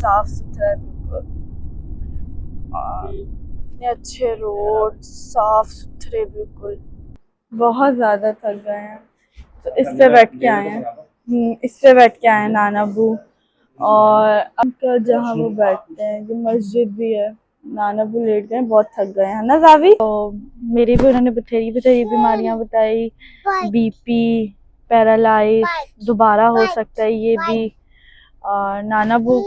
साफ सुथरा है बिल्कुल, इतने अच्छे रोड, साफ सुथरे बिल्कुल। बहुत ज़्यादा थक गए हैं तो इस पे बैठ के आए हैं, इस पे बैठ के आए हैं नाना अबू। और अब जहाँ वो बैठते हैं जो मस्जिद भी है, नाना अबू लेट गए, बहुत थक गए हैं ना जावी। तो मेरी भी उन्होंने बथेरी बीमारियां बताई, बीपी, पैरालाइज दोबारा हो सकता है ये भी। और नाना अबू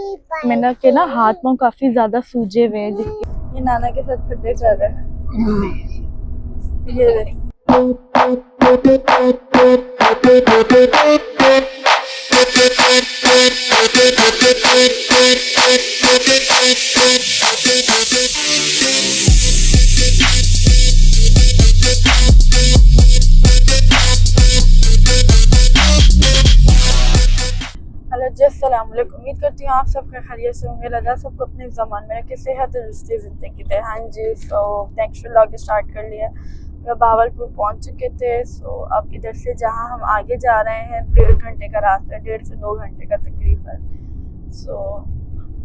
मैंने के ना हाथ पाँव काफ़ी ज़्यादा सूजे हुए हैं, जिसके ये नाना के साथ खड्डे कर रहे हैं। ये हेलो जी, अस्सलाम वालेकुम। उम्मीद करती हूँ आप सब खैरियत से होंगे। लगा सबको अपने ज़मान में रखे, सेहत और रुश्ते ज़िंदगी दे। हाँ जी, तो नेक्स्ट व्लॉग स्टार्ट कर लिया। हम भावलपुर पहुँच चुके थे। सो अब इधर से जहाँ हम आगे जा रहे हैं 1.5 घंटे का रास्ता, 1.5 से 2 घंटे का तकरीबन। सो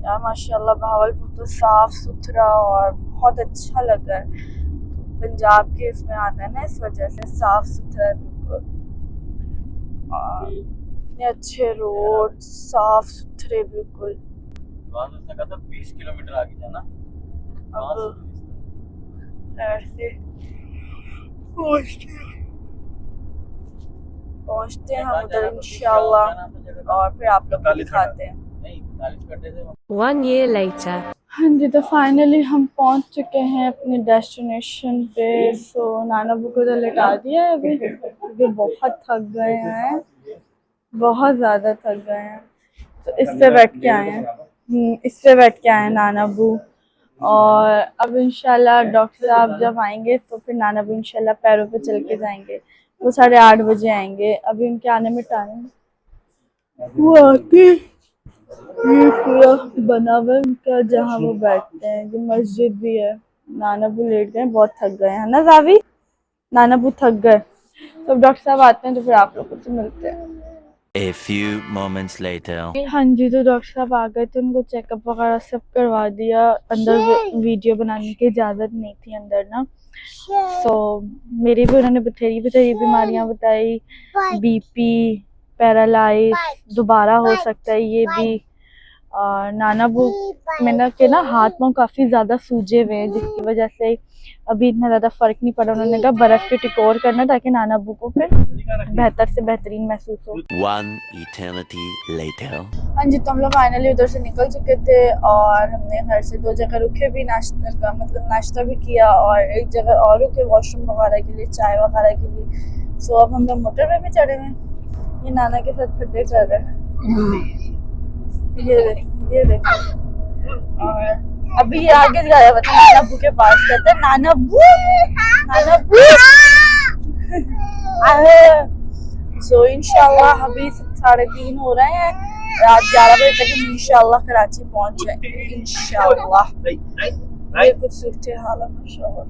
यार माशाल्लाह भावलपुर तो साफ़ सुथरा और बहुत अच्छा लगा है। पंजाब के इसमें आता है ना, इस वजह से साफ़ सुथरा है बिल्कुल, इतने अच्छे रोड, साफ सुथरे बिल्कुल। 20 किलोमीटर आगे जाना। अब ऐसे पहुँचते हैं हम उधर इंशाल्लाह, और फिर आप लोग को दिखाते हैं। 1 year later. हाँ जी, तो फाइनली हम पहुँच चुके हैं अपने डेस्टिनेशन पे। सो नाना अबू को तो लेटा दिया है अभी, क्योंकि बहुत थक गए हैं, बहुत ज़्यादा थक गए हैं। तो इस पे बैठ के आए हैं, इस पे बैठ के आए हैं नाना अबू। और अब इंशाल्लाह डॉक्टर साहब जब आएंगे तो फिर नाना अबू इंशाल्लाह पैरों पे चल के जाएंगे। वो 8:30 बजे आएंगे। अभी उनके आने में टाइम, वो आते ये पूरा बना हुआ है उनका जहाँ वो बैठते हैं, जो मस्जिद भी है। नाना अबू लेट गए, बहुत थक गए हैं ना जावी, नाना अबू थक गए। तो डॉक्टर साहब आते हैं तो फिर आप लोगों से मिलते हैं। A few moments later. हाँ जी, तो डॉक्टर साहब आ गए थे, उनको चेकअप वगैरह सब करवा दिया। अंदर वीडियो बनाने की इजाज़त नहीं थी अंदर ना। सो मेरी भी उन्होंने बथेरी बीमारियां बताई, बीपी, पैरालाइज दोबारा हो सकता है ये भी। और नाना अबू मैंने के ना हाथ पाँव काफ़ी ज़्यादा सूजे हुए हैं, जिसकी वजह से अभी इतना ज़्यादा फ़र्क नहीं पड़ा। उन्होंने कहा बर्फ़ के टिकोर करना, ताकि नाना अबू को फिर बेहतर से बेहतरीन महसूस हो। 1 eternity later. हाँ जी, तो हम लोग फाइनली उधर से निकल चुके थे और हमने घर से 2 जगह रुके भी, नाश्ता भी किया, और एक जगह और रुके वॉशरूम वगैरह के लिए, चाय वगैरह के लिए। सो अब हम लोग मोटरवे में चढ़े हैं। ये नाना के साथ खड्डे कर रहे हैं, ये देख। और अभी ये आगे गया बता नाना अबू के पास, कहते हैं नाना अबू, नाना अबू। सो इंशाल्लाह अभी 3:30 हो रहे हैं, रात 11 बजे तक इंशाल्लाह कराची पहुंच जाएंगे इंशाल्लाह। ये कुछ सूरत हाल है माशाल्लाह,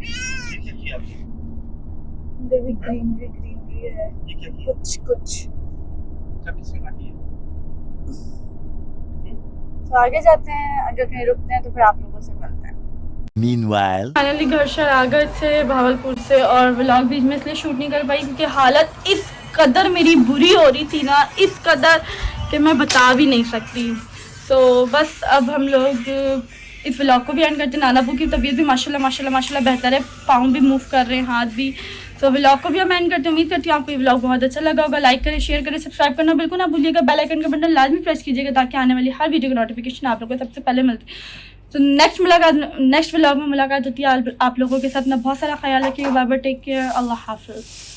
देखिए ग्रीनरी है कुछ। तो आगे जाते हैं, अगर कहीं रुकते हैं तो फिर आप लोगों से मिलते हैं। Meanwhile. फाइनली घर शहर आ गए थे भावलपुर से, और व्लॉग बीच में इसलिए शूट नहीं कर पाई क्योंकि हालत इस कदर मेरी बुरी हो रही थी ना, इस कदर कि मैं बता भी नहीं सकती। सो बस अब हम लोग इस व्लॉग को भी एंड करते हैं। नाना अबू की तबीयत भी माशाल्लाह बेहतर है, पाँव भी मूव कर रहे हैं, हाथ भी। तो व्लॉग को भी हम एंड करते हैं। उम्मीद करती हूँ आपको ये व्लॉग बहुत अच्छा लगा होगा। लाइक करें, शेयर करें, सब्सक्राइब करना बिल्कुल ना भूलिएगा। बेल आइकन का बटन लाजमी प्रेस कीजिएगा, ताकि आने वाली हर वीडियो का नोटिफिकेशन आप लोगों को सबसे पहले मिलती है। तो नेक्स्ट व्लॉग में मुलाकात होती है आप लोगों के साथ। ना बहुत सारा ख्याल रखिएगा। बाय बाय, टेक केयर, अल्लाह हाफिज़।